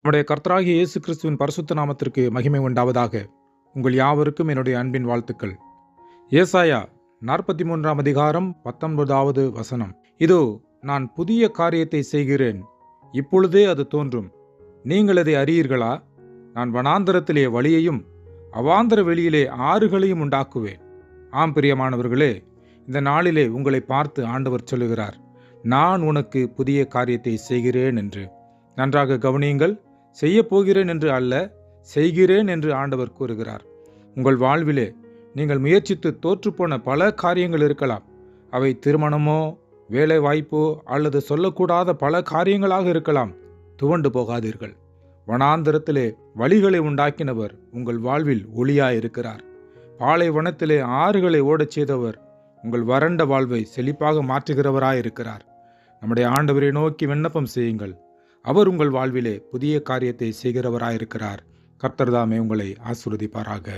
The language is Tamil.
நம்முடைய கர்த்தராகிய இயேசு கிறிஸ்துவின் பரிசுத்த நாமத்திற்கு மகிமை உண்டாவதாக. உங்கள் யாவருக்கும் என்னுடைய அன்பின் வாழ்த்துக்கள். ஏசாயா 43 அதிகாரம் 19வது வசனம். இதோ, நான் புதிய காரியத்தை செய்கிறேன், இப்பொழுதே அது தோன்றும், நீங்கள் அதை அறியீர்களா? நான் வனாந்தரத்திலே வழியையும் அவாந்தர வெளியிலே ஆறுகளையும் உண்டாக்குவேன். ஆம் பிரியமானவர்களே, இந்த நாளிலே உங்களை பார்த்து ஆண்டவர் சொல்லுகிறார், நான் உனக்கு புதிய காரியத்தை செய்கிறேன் என்று. நன்றாக கவனியுங்கள். செய்யப் போகிறேன் என்று அல்ல, செய்கிறேன் என்று ஆண்டவர் கூறுகிறார். உங்கள் வாழ்விலே நீங்கள் முயற்சித்து தோற்றுப்போன பல காரியங்கள் இருக்கலாம். அவை திருமணமோ, வேலை வாய்ப்போ அல்லது சொல்லக்கூடாத பல காரியங்களாக இருக்கலாம். துவண்டு போகாதீர்கள். வனாந்தரத்திலே வழிகளை உண்டாக்கினவர் உங்கள் வாழ்வில் ஒளியாயிருக்கிறார். பாலைவனத்திலே ஆறுகளை ஓடச் செய்தவர் உங்கள் வறண்ட வாழ்வை செழிப்பாக மாற்றுகிறவராயிருக்கிறார். நம்முடைய ஆண்டவரை நோக்கி விண்ணப்பம் செய்யுங்கள். அவர் உங்கள் வாழ்விலே புதிய காரியத்தை செய்கிறவராயிருக்கிறார். கர்த்தர் தாமே உங்களை ஆசீர்வதிப்பாராக.